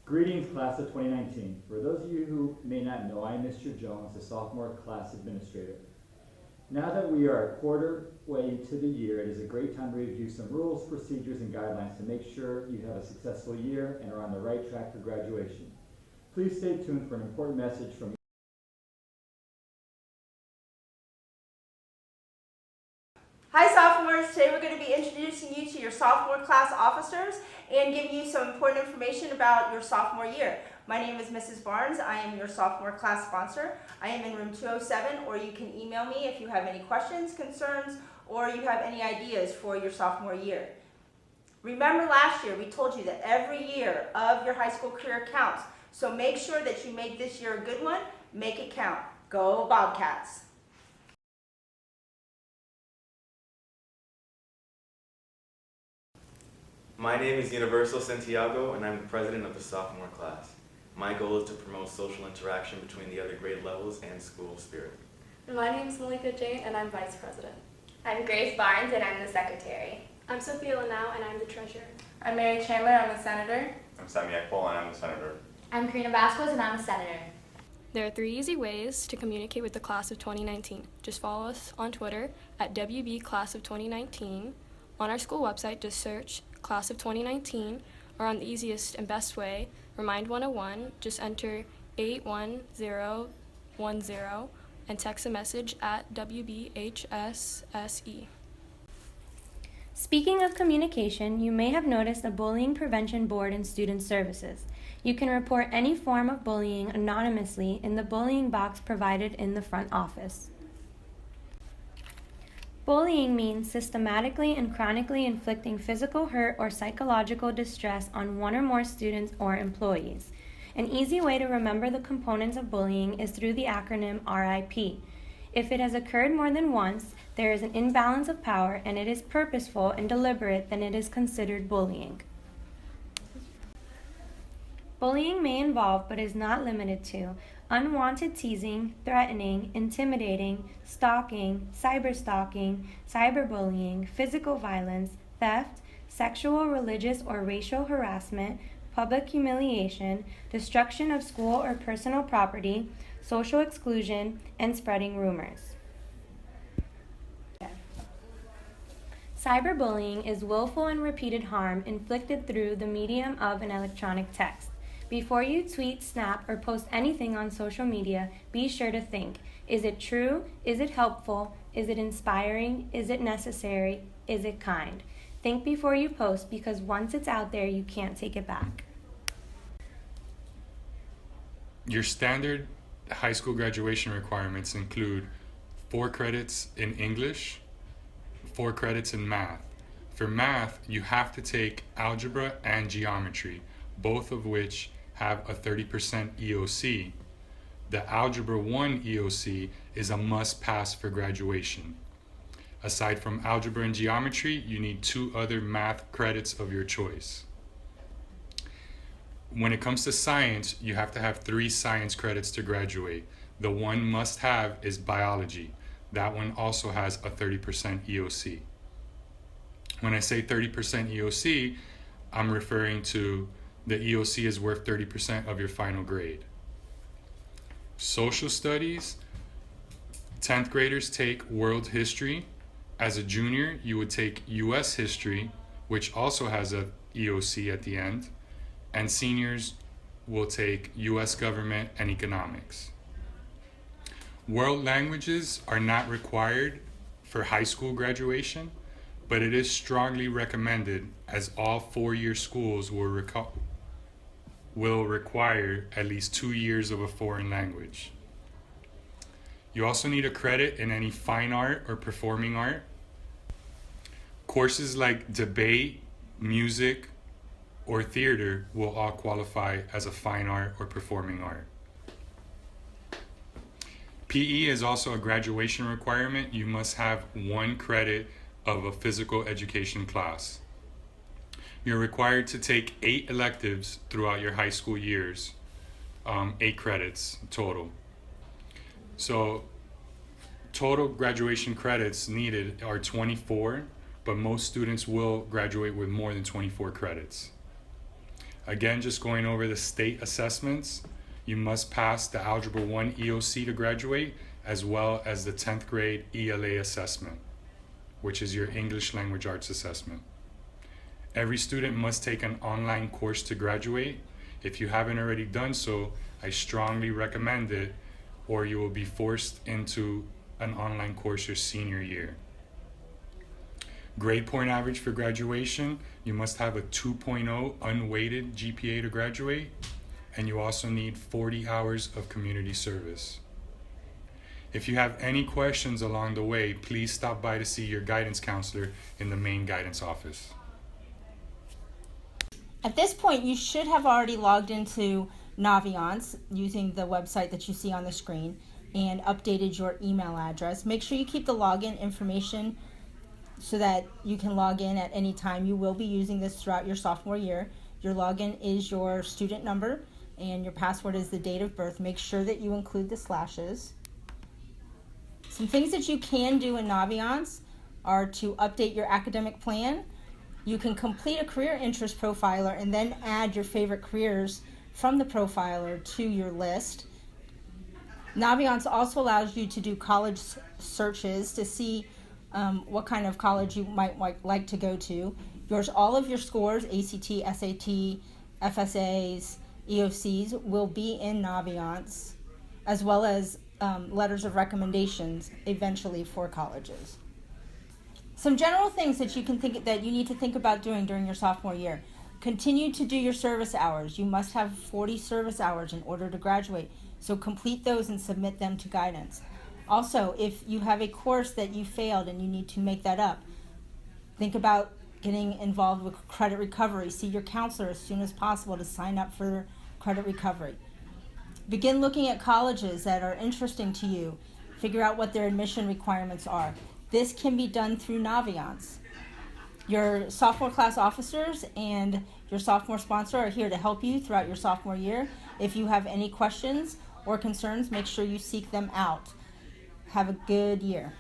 Greetings, class of 2019. For those of you who may not know, I am Mr. Jones, the sophomore class administrator. Now that we are a quarter way into the year, it is a great time to review some rules, procedures, and guidelines to make sure you have a successful year and are on the right track for graduation. Please stay tuned for an important message from Hi sophomores, today we're going to be introducing you to your sophomore class officers and giving you some important information about your sophomore year. My name is Mrs. Barnes. I am your sophomore class sponsor. I am in room 207, or you can email me if you have any questions, concerns, or you have any ideas for your sophomore year. Remember last year we told you that every year of your high school career counts, so make sure that you make this year a good one. Make it count. Go Bobcats! My name is Universal Santiago, and I'm the president of the sophomore class. My goal is to promote social interaction between the other grade levels and school spirit. My name is Malika Jane, and I'm vice president. I'm Grace Barnes, and I'm the secretary. I'm Sophia Lanau, and I'm the treasurer. I'm Mary Chandler, I'm the senator. I'm Sammy Ekbal, and I'm the senator. I'm Karina Vasquez, and I'm a senator. There are 3 easy ways to communicate with the class of 2019. Just follow us on Twitter at WB Class of 2019. On our school website, just search Class of 2019, or on the easiest and best way, Remind 101, just enter 81010 and text a message at WBHSSE. Speaking of communication, you may have noticed a bullying prevention board in student services. You can report any form of bullying anonymously in the bullying box provided in the front office. Bullying means systematically and chronically inflicting physical hurt or psychological distress on one or more students or employees. An easy way to remember the components of bullying is through the acronym RIP. If it has occurred more than once, there is an imbalance of power, and it is purposeful and deliberate, then it is considered bullying. Bullying may involve, but is not limited to, unwanted teasing, threatening, intimidating, stalking, cyberbullying, physical violence, theft, sexual, religious, or racial harassment, public humiliation, destruction of school or personal property, social exclusion, and spreading rumors. Cyberbullying is willful and repeated harm inflicted through the medium of an electronic text. Before you tweet, snap, or post anything on social media, be sure to think, is it true? Is it helpful? Is it inspiring? Is it necessary? Is it kind? Think before you post, because once it's out there, you can't take it back. Your standard high school graduation requirements include 4 credits in English, 4 credits in math. For math, you have to take algebra and geometry, both of which have a 30% EOC. The Algebra 1 EOC is a must-pass for graduation. Aside from algebra and geometry, you need 2 other math credits of your choice. When it comes to science, you have to have 3 science credits to graduate. The one must-have is biology. That one also has a 30% EOC. When I say 30% EOC, I'm referring to the EOC is worth 30% of your final grade. Social studies, 10th graders take world history. As a junior, you would take US history, which also has a EOC at the end. And seniors will take US government and economics. World languages are not required for high school graduation, but it is strongly recommended, as all 4-year schools will require at least 2 years of a foreign language. You also need a credit in any fine art or performing art. Courses like debate, music, or theater will all qualify as a fine art or performing art. PE is also a graduation requirement. You must have 1 credit of a physical education class. You're required to take 8 electives throughout your high school years, 8 credits total. So total graduation credits needed are 24, but most students will graduate with more than 24 credits. Again, just going over the state assessments, you must pass the Algebra 1 EOC to graduate, as well as the 10th grade ELA assessment, which is your English Language Arts assessment. Every student must take an online course to graduate. If you haven't already done so, I strongly recommend it, or you will be forced into an online course your senior year. Grade point average for graduation, you must have a 2.0 unweighted GPA to graduate, and you also need 40 hours of community service. If you have any questions along the way, please stop by to see your guidance counselor in the main guidance office. At this point, you should have already logged into Naviance using the website that you see on the screen and updated your email address. Make sure you keep the login information so that you can log in at any time. You will be using this throughout your sophomore year. Your login is your student number and your password is the date of birth. Make sure that you include the slashes. Some things that you can do in Naviance are to update your academic plan. You can complete a career interest profiler and then add your favorite careers from the profiler to your list. Naviance also allows you to do college searches to see what kind of college you might like to go to. All of your scores, ACT, SAT, FSAs, EOCs, will be in Naviance, as well as letters of recommendations eventually for colleges. Some general things that you need to think about doing during your sophomore year. Continue to do your service hours. You must have 40 service hours in order to graduate, so complete those and submit them to guidance. Also, if you have a course that you failed and you need to make that up, think about getting involved with credit recovery. See your counselor as soon as possible to sign up for credit recovery. Begin looking at colleges that are interesting to you. Figure out what their admission requirements are. This can be done through Naviance. Your sophomore class officers and your sophomore sponsor are here to help you throughout your sophomore year. If you have any questions or concerns, make sure you seek them out. Have a good year.